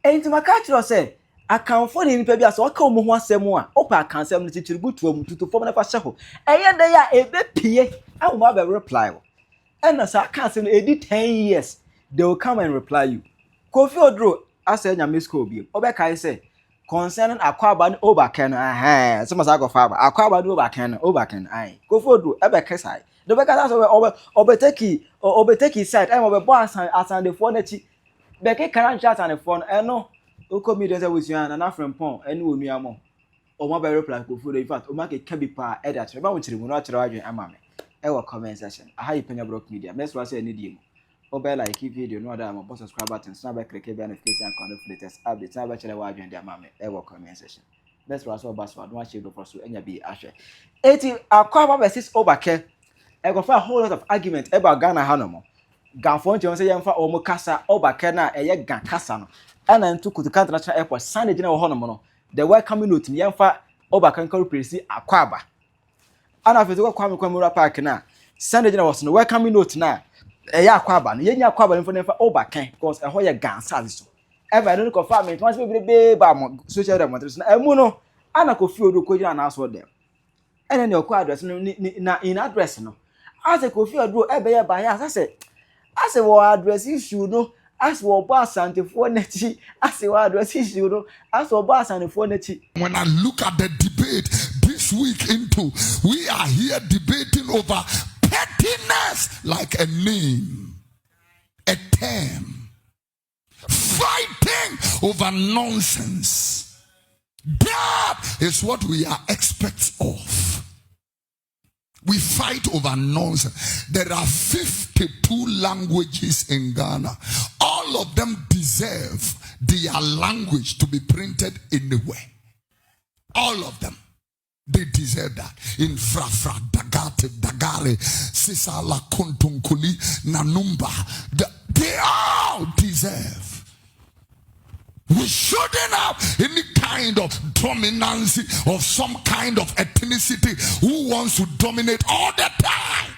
enti maka say akanfo ni nipa bia so waka omo ho asem a opa akansem no titiributu am tutu fom na fa hye ho eye dey a ebepie awo ma be reply wo and as akansem no edi 10 years they will come and reply you. Kofi Oduro asa nyame school bi obekai say concerning akwaba no obaken no so masa go fa akwaba no obaken ai Kofi Oduro ebeka sai the beka so obeteki side am obebo asandefo na chi beke kan chat asandefo no no oko media say we na na friend pon ene onua mo o ma be reply Kofi Oduro in fact o ma ke kabi pa e da chere ba wo chire mu no chere wadwen ama me e wo comment section aha yi Penyah block media me so say ni die mu obe like video no other mo subscribe button so na be click the notification and connect the latest update na be chere wadwen de ama me e wo comment section let's was so bass one share do for so enya bi ahwe eti akwa ba sis obake e go for a whole lot of argument about Ghana hanomo Ganfo nche say yemfa omo kasa obake na eye gan kasa no ana ntu kutuka international airport sane gina wo hono no the welcoming note ni yemfa obaka nkaru presi akwaba ana fezo kwa kwamura park na sane gina was no welcoming note na eya akwaba no yenya akwaba no nfa obaka because e ho ye gansa so ever no confirm me once be ba mo social demonstration na emu no ana Kofi Oduro ko gina na so dem ene ne okwa address no na in address no ase Kofi Oduro ebe ye ba ya ase wo address issue no as wo ba Asantehene nachi as wo address issue no as wo ba Asantehene nachi. When I look at the debate this week we are here debating over pettiness like a name, a term, fighting over nonsense. That is what we are experts of. We fight over nonsense. There are 52 languages in Ghana. All of them deserve their language to be printed anywhere. All of them. They deserve that. In Frafra, Dagate, Dagare, Sisala, Kontunkuli, Nanumba. They all deserve. We shouldn't have any kind of dominance of some kind of ethnicity who wants to dominate all the time.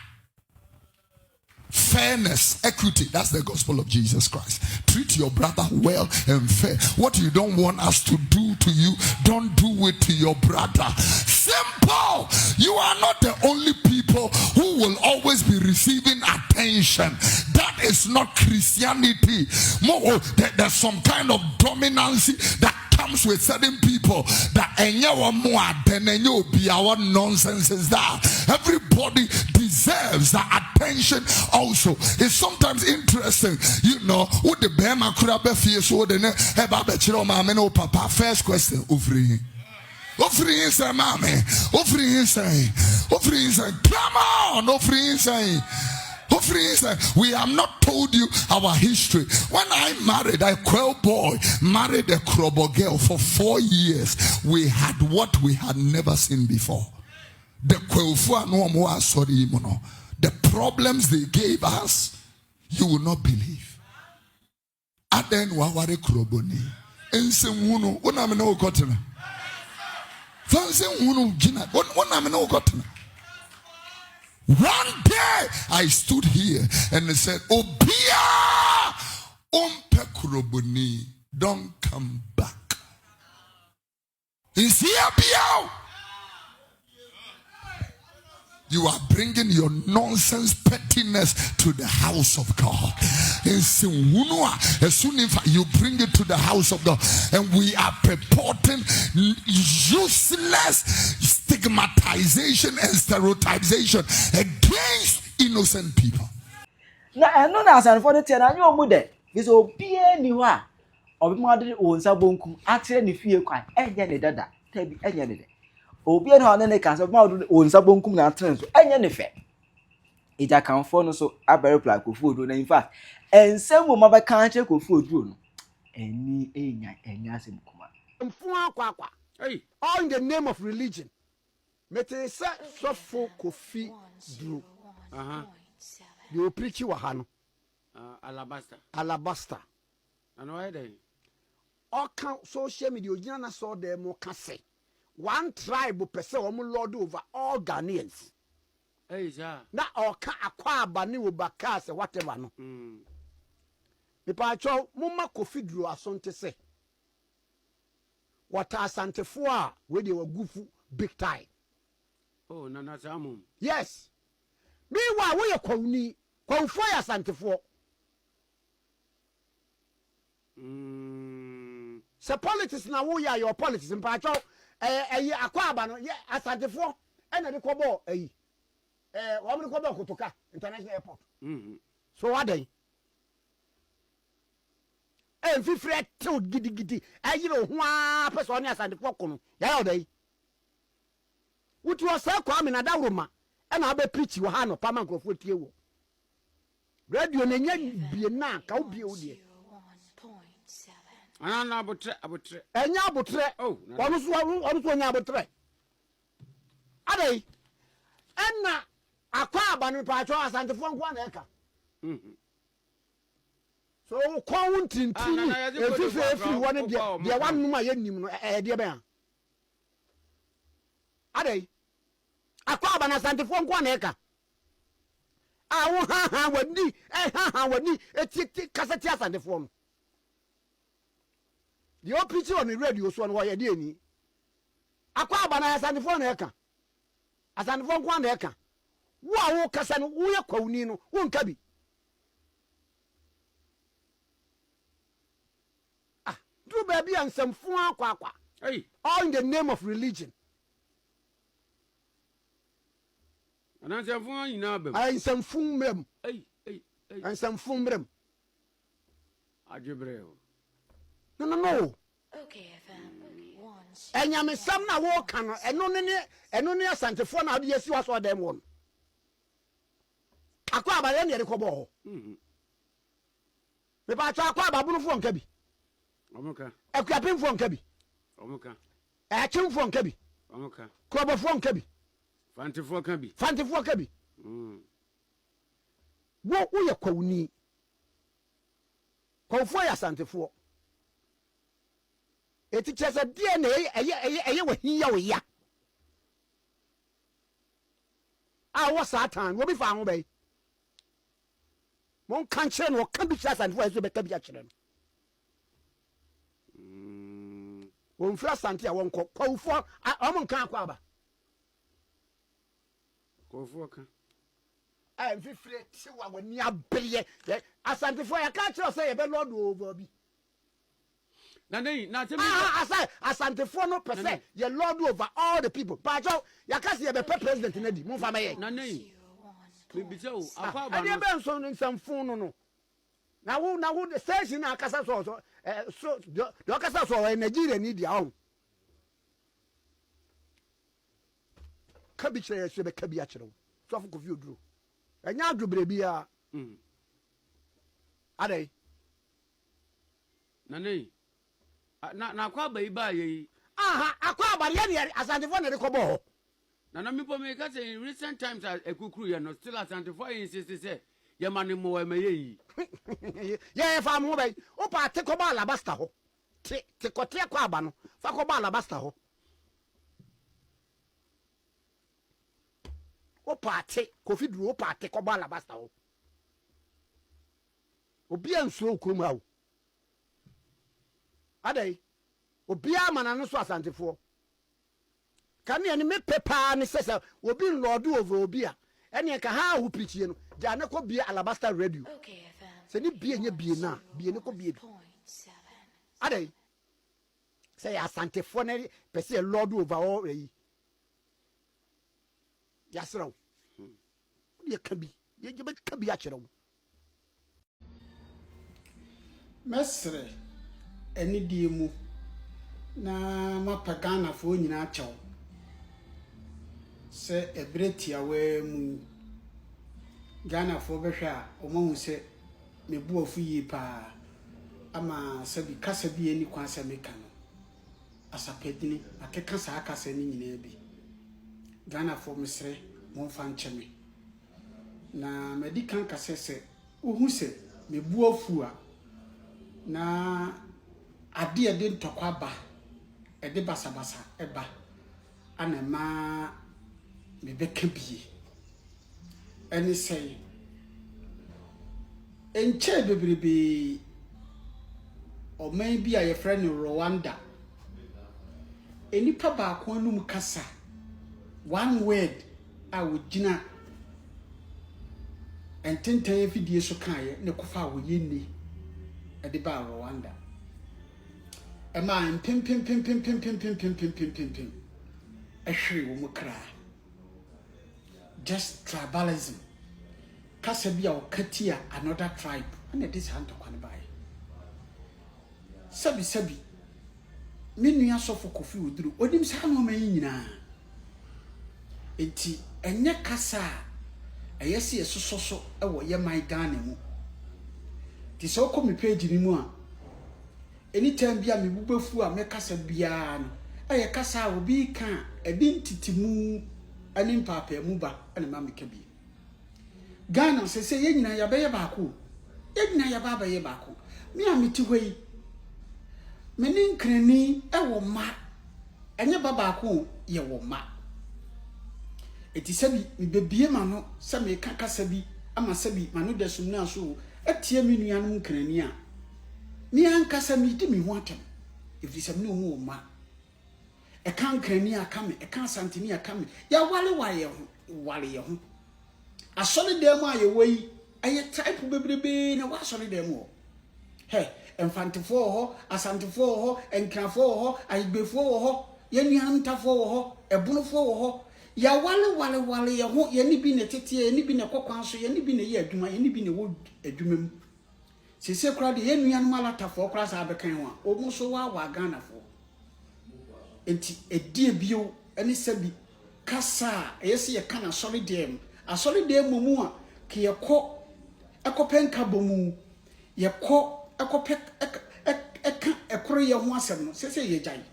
Fairness, equity, that's the gospel of Jesus Christ. Treat your brother well and fair. What you don't want us to do to you, don't do it to your brother. Simple. You are not the only people who will always be receiving attention. That is not Christianity. More, there's some kind of dominance that comes with certain people that our nonsense is that everybody deserves the attention also. It's sometimes interesting, you know, what the Bema could have fear so then papa. First question, offering say, mommy, offering say, come on, offering say. We have not told you our history. When I married a Quell boy, married a Krobo girl for 4 years, we had what we had never seen before. The the problems they gave us, you will not believe. Aden waware Kroboni. Ensemunu, onameno kotena. Fansemunu jina, onameno kotena. One day I stood here and I said, Obia Umpekurobuni, don't come back. Is here Biao? You are bringing your nonsense pettiness to the house of God. As soon as you bring it to the house of God, and we are purporting useless stigmatization and stereotypization against innocent people. Na eno na Asantehene tie na nyo mu de. Biso obie ni ho a obimade wonsa bonkum atere ne fie kwan enye ne dada tabi enye ne de. Obi no na ne kanse ma wonsa bonkum na atere so enye ne fe. Ija kanfo no so abere pla Kofi Oduro na in fact ensem mo ma be kan che Kofi Oduro no eni enya asem kuma. Mfu akwa. Hey, all in the name of religion. Mete se Osofo Kofi Oduro. You preach wa ha no. Alabaster. And why they? All count social media ogina na so dem mo ka say. One tribe pese omo lord over all Ghanaians. Hey, sir. Na oka akwa abani wo baka say whatever no. Me pa cho mumma Kofi Oduro asonte say. what asantefo where they were gufu big time. Oh, Nana Samum. Yes. Meanwhile, we are kwani kwamfo ya asantefo. So politics na wo ya your politics mpacho akwa aba no asantefo na de kobo wo me kobo kotoka international airport. So what then? Fifre till gidi ayiro ho a person ni asantefo kono ya yo dai. Wutu osa kwa me na da roma na abe preach wo ha no pa man krofo tie wo. Radio na nya bie na ka wo bie wo de. Anana abotre. Enya abotre. Oh, onu so nya abotre. Adai. Enna akwa abanu pa cho asantefo nkwa na eka. So ko wuntintin efifefiri woni de wan numa yenim no de be a. Adai. Akwa abana asantefo nkwa na eka. Awu ha wani eti kaseti asantefo no. The old preacher on the radio so why dey ni akwa abana asantefo na eka asantefo nkwa na eka wo kasa no wo ye kwawuni no wo nka bi do baby ansamfo akwa hey all in the name of religion anansamfo nyina bam ansamfo mrem hey ansamfo mrem ajebreo no Okay, FM. enyame sam na wo ka no eno ne asantefo na ade yesi waso dem won akwa abale ne rekobo ho me ba twa akwa ababunufo nka bi omuka akuapemfo nka bi omuka achimfo nka bi omuka krobofo nka bi fantefo ka bi fantefo ka bi wo ye kwawuni kwawfo ya asantefo eti chese die na eye wahiya wo ya wo satan wo bi fa ho bai mon kan kire no kan bi asantefo eso be ka bi a kire no won fra asante a won kwawfo o kan akwa aba kofo ka fifre ti wa woni abeye asantefo ya ka kire say ye be lord over bi na tell asantefo no pese ye lord over all the people but ya ka say ye be president na di mo fa me ye na me bi say o akwa ba no ade be so nsamfo no na wo the station na akasa so do akasa so Nigeria ni dia on kabi chere se be kabi a chere so for Kofi Oduro enya adwobre bia adai na akwa ba iba ye akwa ba ye ne asantefo na rekobo ho na me po me ka say in recent times ekukuru ye no still asantefo insist say ye mane mo me ye ye fa mo bai o pa te ko ba alabasta ho te ko te akwa ba no fa ko ba alabasta ho o pa te Kofi Oduro o pa te ko ba alabasta ho obi anso kurom ha adai obia mana no so asantefo kan ne me pepa ne sesa obi lord over obia ene ka ha hu pichie no ja ne ko bia alabaster radio Okay, FM. se ni bia nya bia na bia ne ko bia 0.7. adai say asantefo ne pese lord over all yi yasraw ye kabi ye je be kabi a kyerɛw mesre eni die mu na mapagana fo nyina kyɛw sɛ ebretia we mu Ghana fo behwɛ a ɔmahu sɛ mebu afu yi pa ama sɛ bi kasa bi eni kwan sɛ meka no asapedini akeka saa kasa ni nyina bi Ghana fo mesre mo fa nkyɛme na medikan kasa sɛ ohu sɛ mebu afu a na ade ade ntɔkwa ba ede basabasa eba ana ma me beka bie eni sei enche bebrebe o man bi a ye friend Rwanda enipa baako anum kasa one word a wogina ententen afidie so kae ne kofa wo yenni ede ba Rwanda ema pim ehwe wo mukra just tribalism kasa bia o katia another tribe and this hand to kwan bai sabi menu Osofo Kofi Oduro odim sa no man nyina enti enye kasa ayesi esoso ewo ye man Ghana mu ti so ko me page ni mu a anytime bia me bubafu a me kasa bia no aye kasa obi kan edintitimu ani mpapa mu ba ani ma me ka bi Ghana se ye nyina ya be ye baako ye nyina ya baba ye baako me a meti hoi meni nkrani ewo ma enye baba ko ye wo ma eti sabi me bebie ma no se me ka kasa bi ama sabi ma no desum na so etie me nuanom nkrani a me ankasa me di me ho atam efi se me no ho ma e kan nkrani aka me e kan santini aka me ya wale ye ho asole dem a ye wei aye type bebrebe na wa asole dem ho he enfantefo ho asantefo ho enkrafo ho ayigbefo ho yenuantafo ho ebunofo ho ya wale ye ho ye ni bi ne tete ye ni bi ne kokwan so ye ni bi ne ye adwuma ye ni bi ne wo adwumam sese kra de yenuanom alatafo kra sa abekan ho a omu so wa Ghanafo enti edie bio ene sabi kasa yesi ye kana asole dem mu a ke ye ko ekopenka bomu ye ko ekopek eka ekoro ye ho asem no sese ye gyan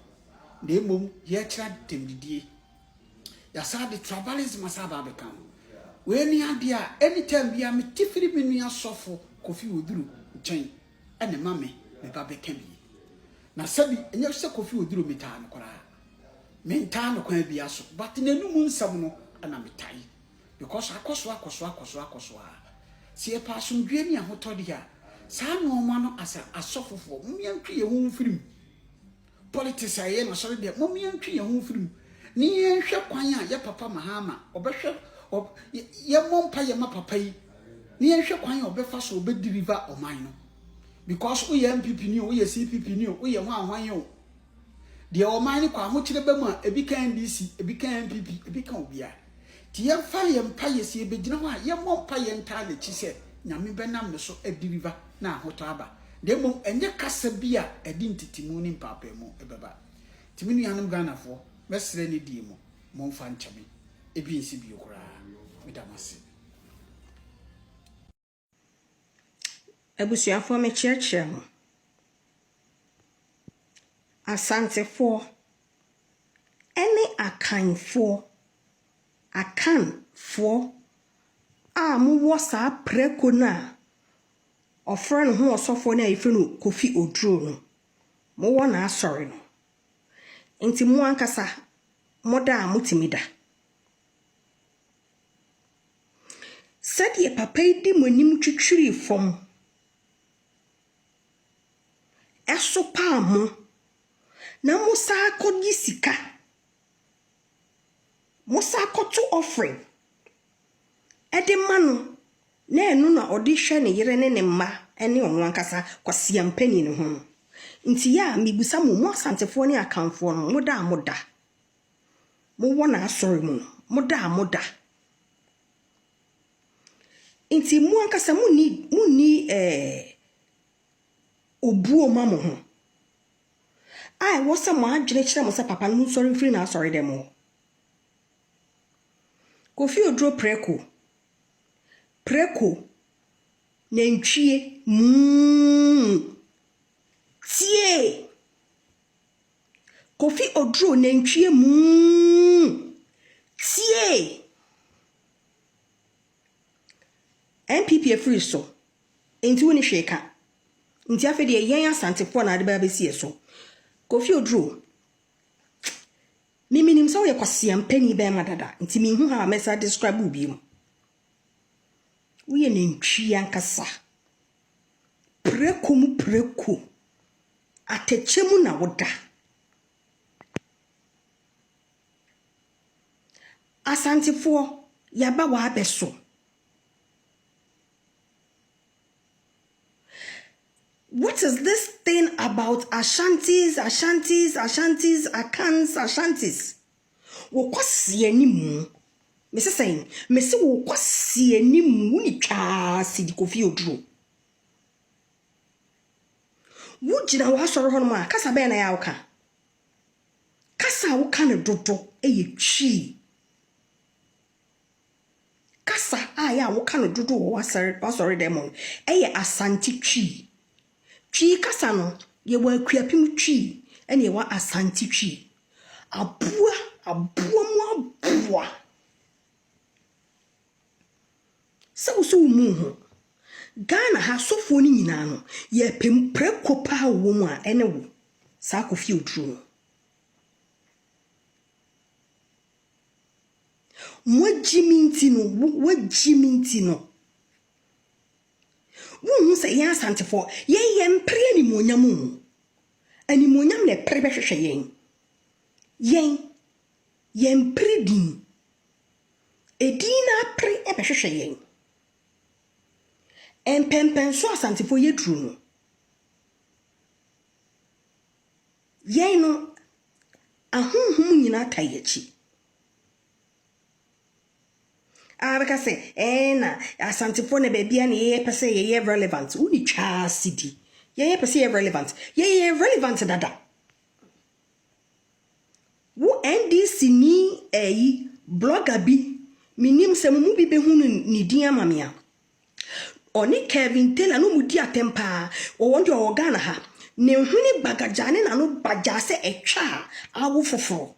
na emom ye kira demdidie ya sa de tribalism asaba bekan we ni ade a anytime bia me tifiri me nua Osofo Kofi Oduro chen ene mame me ba bekan bi na sabi enye se Kofi Oduro meta no kora menta no kwa bia so but nenum nsam no ana metai because akoso sie pa asomdwe ni ahotode a sa no ma no asa asofofo mumiantwe ye ho mfirim politics aye na so de mumiantwe ye ho mfirim ni ye hwe kwan a ye papa Mahama obehwe ye mompa ye ma papa yi ni ye hwe kwan a obefa so obediriva oman no because we MPP ni o ye CPP ni o ye ho ahwan yo de oman ni kwa ho kire ba mu a ebi kan DC ebi kan MPP ebi kan obia ti ye fa ye mpa ye si ebegina ho a ye mompa ye nta le chi se nyame benam ne so ediriva na ahoto aba demo enye kasa bia edintitimu ni mpapa mu ebeba timinu yanum Ghanafo mesre ne die mu momfa nchame ebi nsi bi okura medamase abusuafo me church ho asantefo ene akanfo a muwo sa preko na ofre no ho Osofo na ife no Kofi Oduro no muwo na asori no enti mu ankasa moda mutimida sadi papa di monim twitwiri fom eso pa mo na musa akodi sika musa akoto offering ede manu na enu na odi hwe ne yere ne mma ene onwo ankasa Kwasea mpani ne ho nti ya mibusa mu asantefo ne akanfo no moda mo wona asori mu moda nti mu ankasa mu ni obuo ma mo ho ai wo se mo adwene kire mo se papa no sorry free na asori dem o Kofi Oduro preko nentwie tie Kofi Oduro nentwie tie MPP free so enti woni hweka nti afede yen asantefo na ade ba besi so Kofi Oduro miminim so ye Kwasea mpani be madada nti mi hu ha mesa describe ubi mu uye nentwi ankasa preko atechemu na woda Asantefo yaba wa abeso. What is this thing about Ashantis, Akans? Wo kwasi animu. Mese saying, mese wo kwasi animu ni twa sidi Kofi Oduro. Wo jina wa soro hono ma kasa be na ya woka. Kasa wo ka ne dodo eye twi. Kasa ya wo ka ne dodo wo wasori demon eye asanti twi. Twi kasa no ye wa akuapim twi ene ye wa asanti twi. Abua. So mu Ghana ha sofo ni nyina no ye preko pa wo mu a ene wo sa Kofi Oduro. Wajiminti no wo se yan Asantefo ye mpre ni monyam animonyam le pre behwehwe yen pre din edina pre e behwehwe yen empempen so Asantefo ye duru no yen no ahunhum nyina tayechi abeka se na Asantefo ne bebia ne ye pese ye relevant uni twa city ye pese ye relevant ye relevant dada wo NDC ni blogger bi minim se mu bi be hunu ni din amamia oni Kevin Taylor no mudi atempa o wonde o Ghana ha ne huni bagajane na no bajase etwa awo foforo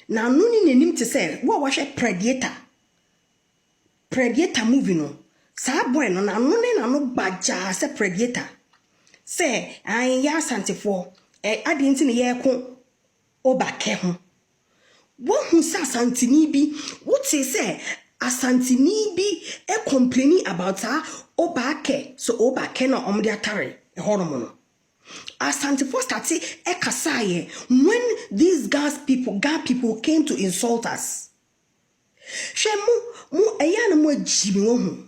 na no ni nenim te se wo wahwe Predator movie no sa boy no na no bajase Predator se an ya Asantefo ade nti ne ye ko obake ho wo hu sa Asantini bi wo te se Asantini bi complaining about her obake so obake no omde atare horomo no Asantefo started kasaye when these Ghana people came to insult us. Shemu mu eyana mu ajibi wo hu.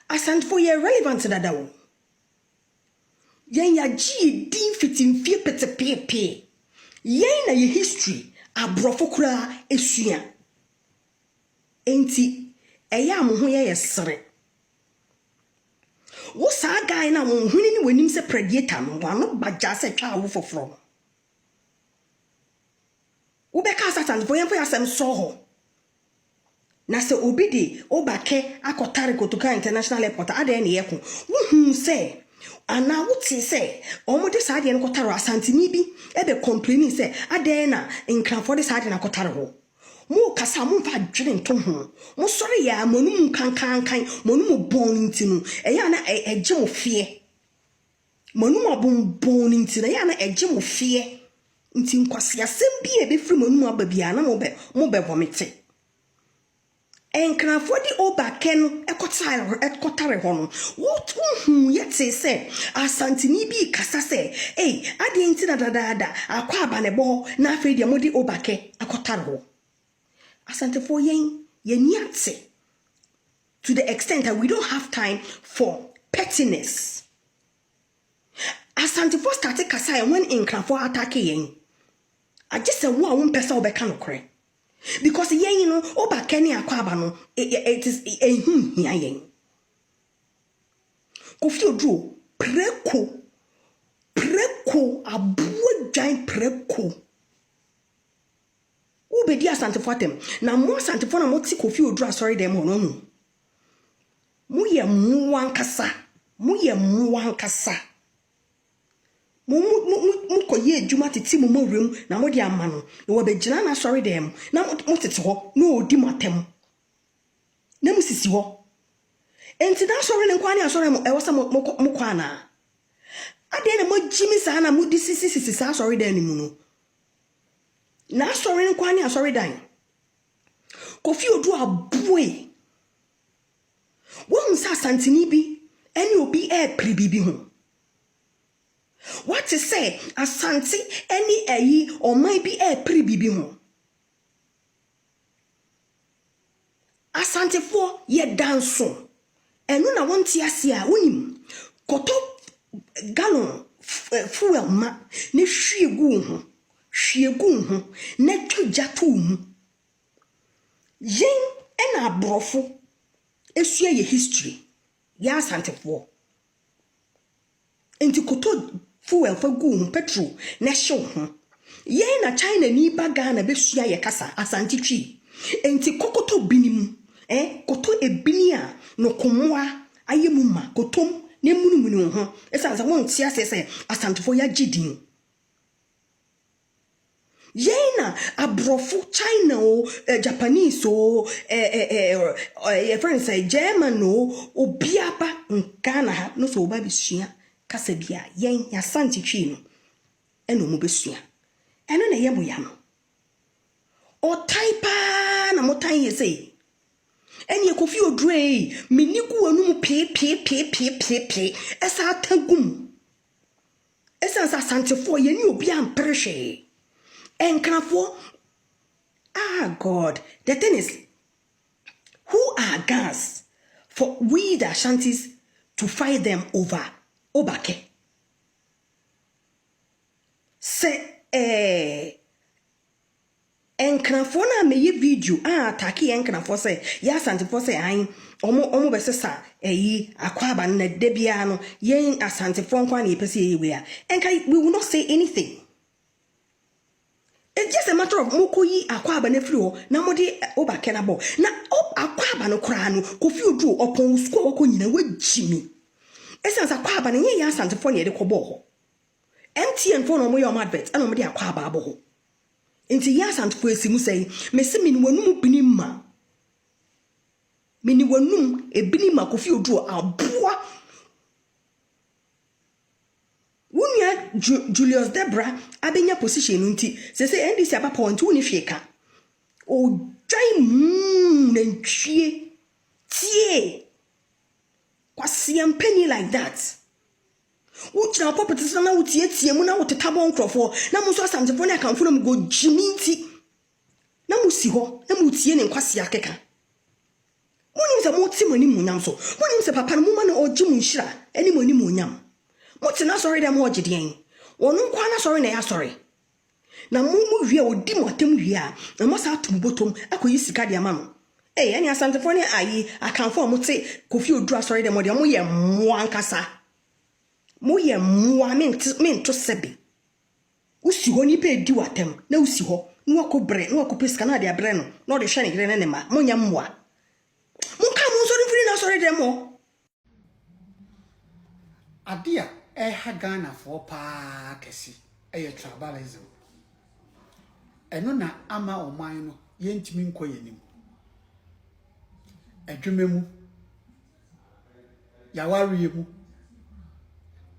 Asantefo ye relevant dada wo. Yen ya ji din fitim fie petepepe. Yen na ye history abrofo kura esua. Enti eya mo ho ye sere. Wo sa guy na wo huni ni wanim se Predator no wano baja se twa wo foforo. Wo be ka Asantefo yen fo yasem so ho. Na se obidi obake akotare kotoka international airport ade na yeko wo hu se ana wo ti se omode sa ade na kotare Asantini bi ebe complaining se ade na nkranfo de sa ade na kotare ho mu kasa mu fa dwene nto ho mu sori ya monum kankan monum bon ntinu eya na eje mo fie monum bon ntinu eya na eje mo fie nti nkwase asem bi ebe firi monum ababia na mo be vomite enkranfo di obake no ekotare ho no what hu yete se Asantini bi kasa se ade nti na dada akwa abane bo na afi de modi obake akotare ho Asantefo yen niate to the extent that we don't have time for pettiness. Asantefo started kasa when enkranfo attack yen I just say wo won pesa obeka no kore because yen no obake ne akwa aba no it is ehun hia yen Kofi Oduro preko abuo giant preko ubedi Asantefo atem na mo Asantefo na mo ti Kofi Oduro asori dem ho no hu mu ye muwankasa mu koye adwuma tete mu mawrem na mo de ama no na wo begina na asori dem na mo tete ho na odi matem na mu sisi ho enti na asori ne kwani asori mo ewo se mo kwa na ade na mo jimi sa na mo di sisi sa asori dem ni mu no na asori ne kwani asori dan Kofi Oduro aboe wo nsa Asantini bi eni obi pribibi ho what to say Asante eni oman bi pribibi ho Asantefo ye danso. Enu na wonti ase a unim. Koto gallon fuel ma ne hwiegu ho. Hwiegu ho ne togya to mu. Yen ena abrofo esua ye history. Ya asantefo. Enti koto fuel fa gu ho petrol ne hyew ho. Yen na China ni baga na besua ye kasa asantitwi. Enti kokoto binim koto ebinia no komoa ayemuma kotom ne munumunu ho esanza won tia se asantefo ya gidin. Yena abrofo China o Japanese o friends say German o obiaba nkana ha no so oba besua kasa bia yen ya santitwi no eno mo besua eno na ye moya no o taipa na motan ye say eni Kofi Oduro minigu anum pe esa tagum esa asantefo ye ni obi amprehwe enkrafo God, the thing is, who are guys for we the Ashantis to fight them over Obake? Say enkrafo na me video ataki enkrafo say ya asantefo say ayin omo besesa akwaba na debia no yen asantefo nkwa na epese ewe a enka we will not say anything. It's just a matter of mokoyi akwaba na firi ho na mode Obake na bo na akwaba no kra no Kofi Oduro opon squo wako nyina wagimi esense akwaba na ye ya asantefo na ye de kobo ho MTN phone no mo your advert ana mo de akwaba abo ho enti ya asantefo esimu sei mesi mini wanum binima mini wanum ebinima Kofi Oduro aboa Wunya Julius Debra abenya position nti se NDC aba point woni hweka o dwan na ntwie tie Kwasea Penyah like that uchina properties na utie mu na wotetabo nkrofo na mo so asantefo na akamfo na go jiminti na mo si ho na mo tie ne Kwasea keka monim se mo ti mani munyam so monim se papa no mo ma na oji mu nhira eni mani munyam What's not sorry them what you or no quana sorry na sorry. Na mumu via or dim what them via, and must have to bottom, I could use Cadia mamma. Eh, any Asantefo I can't form would say, Kofi Oduro sorry them what you moye muankasa. Moye muamin to sebi. Usi honi pe di watem, no si ho, no ko bre, no ko pescana dia breno, no the shining grenema, monya mua. Munka mun sorry them all. Adia Ghana for pa kesi tribalism eno na ama oman no yentimi nkoyenim adwumemu yawariyemu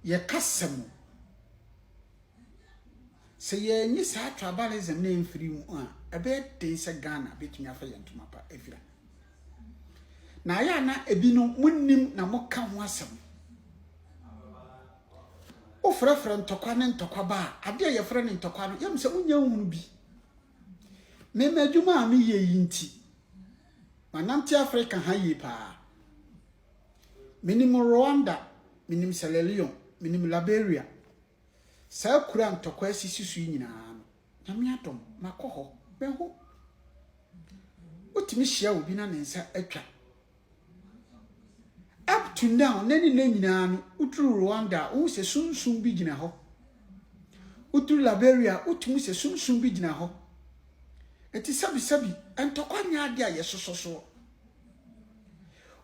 ye kasem se ye nyi sa tribalism na emfiri mu a ebe den se Ghana betumi afa yentuma pa efira na ya na ebino munnim na moka ho asem o frefre ntokwa ne ntokwa ba ade ye frɛ ne ntokwa no yem se unya hunu bi me madwuma me ye yinti manamti Africa ha yi pa minim Rwanda minim Sierra Leone minim Liberia sa kura ntokwa asisisu nyina no nyame atom makoho be ho otimi hia obi na ne nsa atwa up to now nani nyina no uturu Rwanda wo se sunsun bi gina ho uturu Liberia utumi se sunsun bi gina ho eti sabi entokwa nya ade aye sososo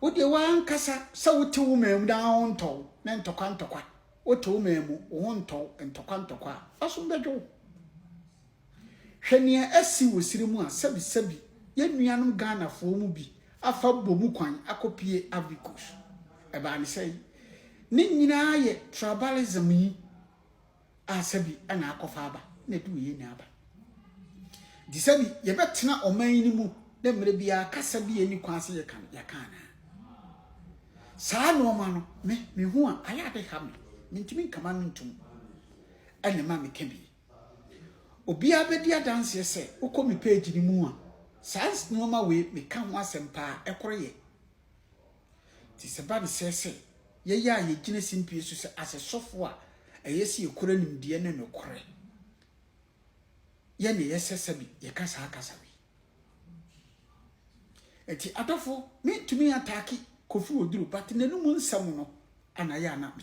wo de wan kasa sa wote wo mam da onto na ntokwa wote wo mam wo onto ntokwa aso bedwo hwenia asi wo sirimu a sabi ye nuanom Ghana fo mu bi afa bomu kwan akopie Africos eba ni say ni nyina ye tribalism yi asabi ana akofa aba na du ye ni aba di sabi ye betena oman ni mu na mre bia kasa bi eni kwanse ye kan ya kana saa no ma no me hu a aya de ha me ntimi kama ntum ene ma me kebi obi abedi adanse se ukomi page ni mu a sans no ma we me ka ho asem pa ekoroye ti se ba de sese ye ya ye gine simpie so se asesofo a eyesi ekora nimdie ne nokore ye ne yesese bi ye kasa akasa bi eti adofo me tumi ataki Kofi Oduro but nenum nsam no anaya na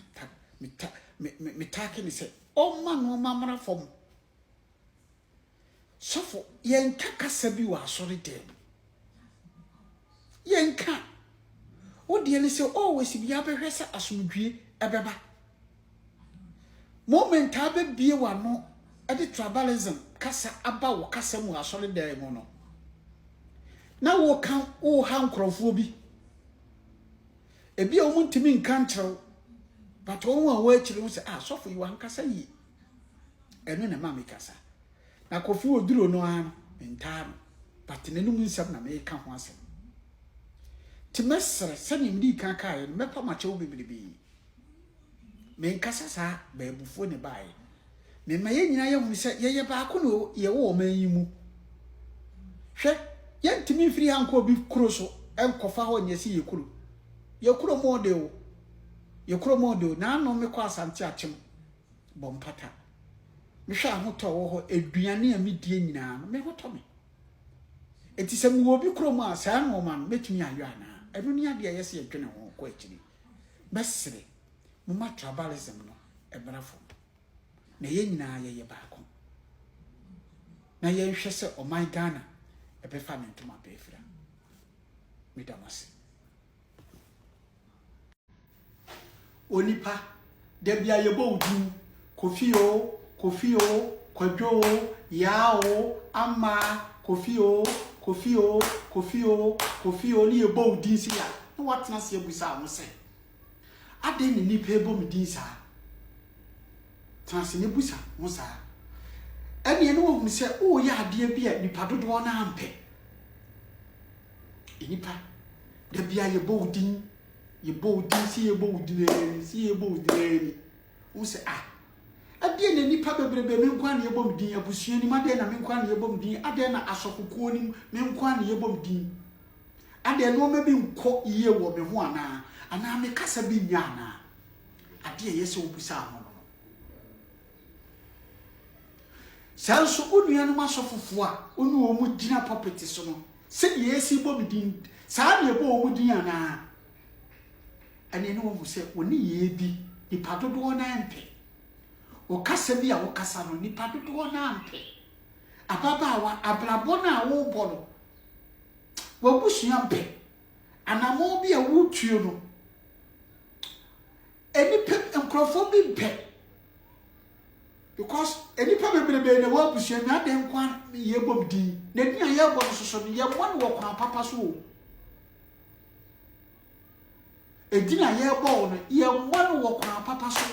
metaki ni se o ma no mamra fom sofo yenka kasa bi wa asori dem yenka wo de ni se always bi abehwese asomdwie ebeba moment abebie wa no edi tribalism kasa aba wo kasa mu asori dem no na wo kan wo hankrofo bi ebi a omuntimi nkan kyerɛw but wɔn a wɔakyerɛ wo sɛ sɔfo yi wankasa yi ɛno na ma me kasa na Kofi Oduro no ano ntaa no but n'anum nsɛm na meka ho asɛm te mesere sɛ ne mdi kan kae no mɛpa ma kyɛw bebrebe me nkasa saa baabufo ne bae me ma yɛ nyina yɛ hu sɛ yɛyɛ baako no yɛ wo man yi mu hwɛ yɛntimi mfiri hankɔ bi kuro so ɛnkɔfa hɔ nyɛ si yɛ kuro yekuro model na no me kwa asante akyem bompata me hwa ahoto wo ho aduane a medie nyina no me hoto me enti se mu obi kuro mu a saa no man metumi ayo ana eno ni ade yesi edwene ho kwa akiri mesere mu ma tribalism no ebrafo na ye nyina ye baako na ye hwɛ se o my Ghana ebefa me ntoma befira medamase onipa de bia ye bo udin Kofi o Kwadwo yao ama Kofi o ni ye bo udin si ya no what na se busa mo se ade ni nipa ebo mi din sa tanse ne busa mo sa ene no wo se o ya ade bia nipa dodo na ampe enipa de bia ye bo udin si ye bo udin wo se ade na nipa bebrebe me nkwa na ye bom din abusua ni ade na me nkwa na ye bom din ade na asokokuo ni me nkwa na ye bom din ade no ma bi nko iye wo me ho ana me kasa bi nya ana ade ye se obusa ho no sanso onua no masofofo a onu o mu gina property so no se ye si bom din saa na ye bo o mu din ana ane no wo se oni ye bi nipa dodo na mpe o kasa bi a wo kasa no nipa dodo na mpe ababa abrabo na wo bo no wo busua mpe anamo bi a wo tuo no enipa nkrofo bi mpe because enipa bebrebe na wo busua na de nkwa ye bom din na dia ye bo so no ye mo no wo kwa papa so edina ye bo no ye mo no wo kwa papa so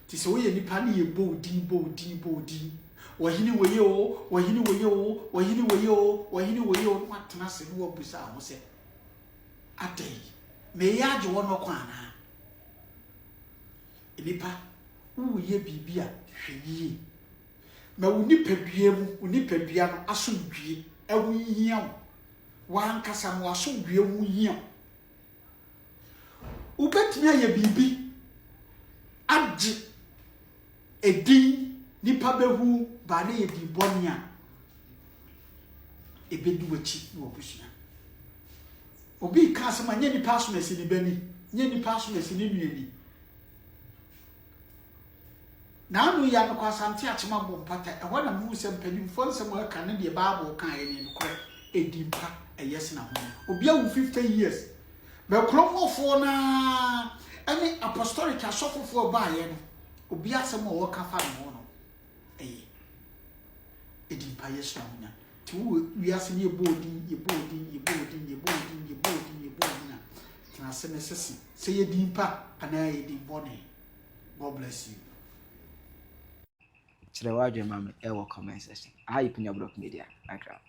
ti se wo ye nipa ni ye bo din wahini weye o matena se no obusa ho se adai me ya je wo no kwa na nipa wo ye bibia hweyi ma wo nipa dua mu wo nipa dua no asomdwie ewo hia wo ankasa mo asomdwie wo hia wo betimi aye bibi agi edin nipa behu ba na ye di boni a ebedu wachi wo busua obi ka se ma nye nipa asomasi ni bani nye nipa asomasi ni nuani na anu ya no kwa asante achema bompata e wana mu se mpanimfo nsem aka ne de bible kan ye ni kore edimpa yes na ho obi awu 50 years be kromofo na ani apostolic asofofo ba ye no obi asem o ka fa no no edimpa yes na ho tu wi ase ni ebodi na kana se nesesi se ye dimpa ana ye dimbone. God bless you. Chile wa je mama e wo comment section. Aha Penyah Media. Background.